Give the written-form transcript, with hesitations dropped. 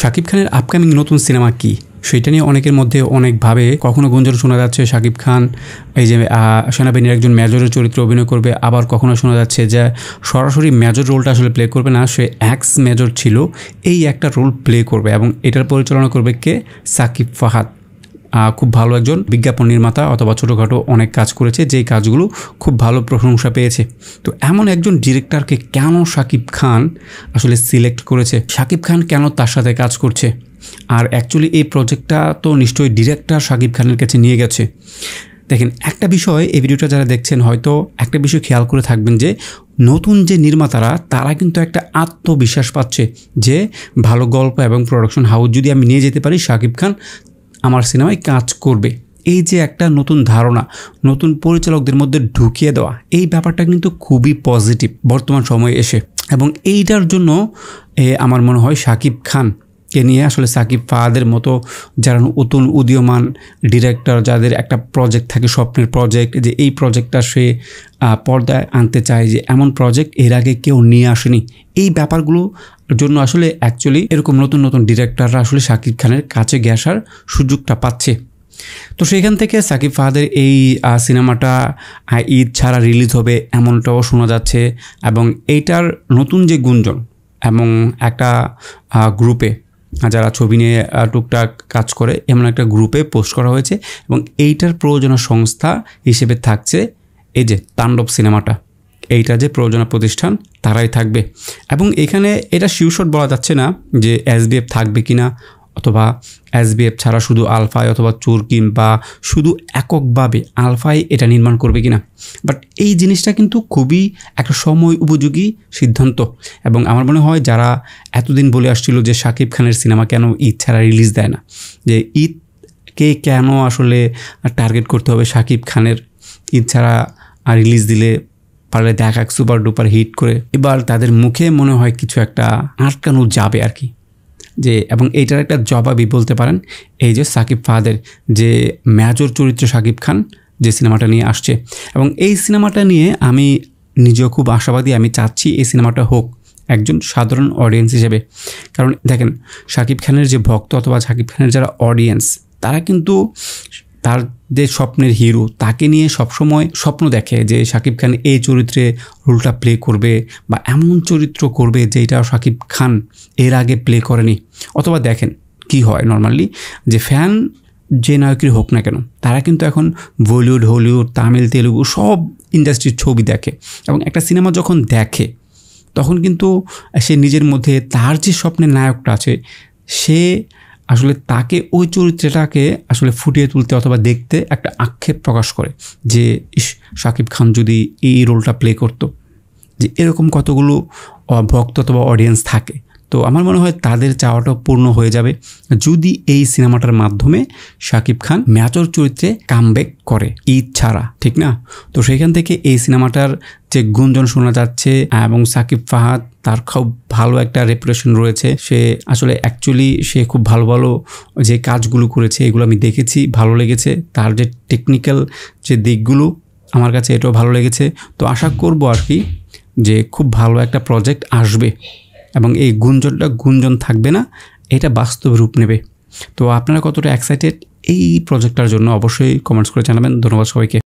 শাকিব খানের আপকামিং নতুন সিনেমা কি সেটা নিয়ে অনেকের মধ্যে অনেকভাবে কখনো গুঞ্জন শোনা যাচ্ছে শাকিব খান এই যে সেনাবাহিনীর একজন মেজরের চরিত্রে অভিনয় করবে, আবার কখনো শোনা যাচ্ছে যে সরাসরি মেজর রোলটা আসলে প্লে করবে না, সে এক্স মেজর ছিল এই একটা রোল প্লে করবে এবং এটার পরিচালনা করবে কে? সাকিব ফাহাদ। খুব ভালো একজন বিজ্ঞাপন নির্মাতা অথবা ছোটোখাটো অনেক কাজ করেছে, যেই কাজগুলো খুব ভালো প্রশংসা পেয়েছে। তো এমন একজন ডিরেক্টরকে কেন শাকিব খান আসলে সিলেক্ট করেছে, শাকিব খান কেন তার সাথে কাজ করছে, আর অ্যাকচুয়ালি এই প্রজেক্টটা তো নিশ্চয়ই ডিরেক্টর শাকিব খানের কাছে নিয়ে গেছে। দেখেন, একটা বিষয় এই ভিডিওটা যারা দেখছেন হয়তো একটা বিষয় খেয়াল করে থাকবেন যে নতুন যে নির্মাতারা তারা কিন্তু একটা আত্মবিশ্বাস পাচ্ছে যে ভালো গল্প এবং প্রোডাকশন হাউস যদি আমি নিয়ে যেতে পারি শাকিব খান আমার সিনেমায় কাজ করবে। এই যে একটা নতুন ধারণা নতুন পরিচালকদের মধ্যে ঢুকিয়ে দেওয়া, এই ব্যাপারটা কিন্তু খুবই পজিটিভ বর্তমান সময়ে এসে, এবং এইটার জন্য আমার মনে হয় শাকিব খানকে নিয়ে আসলে সাকিব ফাহাদের মতো যারা নতুন উদীয়মান ডিরেক্টর, যাদের একটা প্রজেক্ট থাকে, স্বপ্নের প্রজেক্ট, যে এই প্রজেক্টটা সে পর্দায় আনতে চায়, যে এমন প্রজেক্ট এর আগে কেউ নিয়ে আসেনি, এই ব্যাপারগুলো জন্য আসলে অ্যাকচুয়ালি এরকম নতুন নতুন ডিরেক্টররা আসলে শাকিব খানের কাছে আসার সুযোগটা পাচ্ছে। তো সেইখান থেকে সাকিব ফাহাদের এই সিনেমাটা ঈদ ছাড়া রিলিজ হবে এমনটাও শোনা যাচ্ছে, এবং এইটার নতুন যে গুঞ্জন এবং একটা গ্রুপে যারা ছবি নিয়ে টুকটাক কাজ করে এমন একটা গ্রুপে পোস্ট করা হয়েছে, এবং এইটার প্রযোজনা সংস্থা হিসেবে থাকছে এই যে তাণ্ডব সিনেমাটা, এইটা যে প্রযোজনা প্রতিষ্ঠান তারাই থাকবে। এবং এখানে এটা শিওর বলা যাচ্ছে না যে এসবিএফ থাকবে কিনা, অথবা এসবিএফ ছাড়া শুধু আলফাই অথবা চুরকিম বা শুধু এককভাবে আলফাই এটা নির্মাণ করবে কিনা, বাট এই জিনিসটা কিন্তু খুবই একটা সময় উপযোগী সিদ্ধান্ত। এবং আমার মনে হয় যারা এতদিন বলে আসছিল যে শাকিব খানের সিনেমা কেন ঈদ ছাড়া রিলিজ দেয় না, যে ঈদকে কেন আসলে টার্গেট করতে হবে শাকিব খানের, ঈদ ছাড়া রিলিজ দিলে পারলে দেখা সুপার ডুপার হিট করে, এবার তাদের মুখে মনে হয় কিছু একটা আটকানো যাবে আর কি, যে এবং এইটার একটা জবাবই বলতে পারেন এই যে সাকিব ফাহাদের যে মেজর চরিত্র শাকিব খান যে সিনেমাটা নিয়ে আসছে। এবং এই সিনেমাটা নিয়ে আমি নিজেও খুব আশাবাদী, আমি চাচ্ছি এই সিনেমাটা হোক একজন সাধারণ অডিয়েন্স হিসেবে। কারণ দেখেন, শাকিব খানের যে ভক্ত অথবা শাকিব খানের যারা অডিয়েন্স, তারা কিন্তু তার যে স্বপ্নের হিরো তাকে নিয়ে সবসময় স্বপ্ন দেখে যে শাকিব খান এই চরিত্রে রোলটা প্লে করবে বা এমন চরিত্র করবে যেটা শাকিব খান এর আগে প্লে করেনি। অথবা দেখেন কি হয় নর্মালি, যে ফ্যান যে নায়কের হোক না কেন, তারা কিন্তু এখন বলিউড, হলিউড, তামিল, তেলুগু সব ইন্ডাস্ট্রির ছবি দেখে, এবং একটা সিনেমা যখন দেখে তখন কিন্তু সে নিজের মধ্যে তার যে স্বপ্নের নায়কটা আছে সে আসলে তাকে ওই চরিত্রটাকে আসলে ফুটিয়ে তুলতে অথবা দেখতে একটা আক্ষেপ প্রকাশ করে যে শাকিব খান যদি এই রোলটা প্লে করতো, যে এরকম কতগুলো ভক্ত অথবা অডিয়েন্স থাকে। তো আমার মনে হয় তাদের চাওয়াটাও পূর্ণ হয়ে যাবে যদি এই সিনেমাটার মাধ্যমে শাকিব খান মেজর চরিত্রে কামব্যাক করে ঈদ ছাড়া, ঠিক না? তো সেখান থেকে এই সিনেমাটার যে গুঞ্জন শোনা যাচ্ছে, এবং সাকিব ফাহাদ তার খুব ভালো একটা রেপুটেশন রয়েছে, সে আসলে অ্যাকচুয়ালি সে খুব ভালো ভালো যে কাজগুলো করেছে এগুলো আমি দেখেছি, ভালো লেগেছে, তার যে টেকনিক্যাল যে দিকগুলো আমার কাছে এটাও ভালো লেগেছে। তো আশা করব আর কি যে খুব ভালো একটা প্রজেক্ট আসবে এবং এই গুঞ্জন থাকবে না, এটা বাস্তবে রূপ নেবে। তো আপনারা কতটা এক্সাইটেড এই প্রজেক্টটার জন্য অবশ্যই কমেন্টস করে জানাবেন। ধন্যবাদ সবাইকে।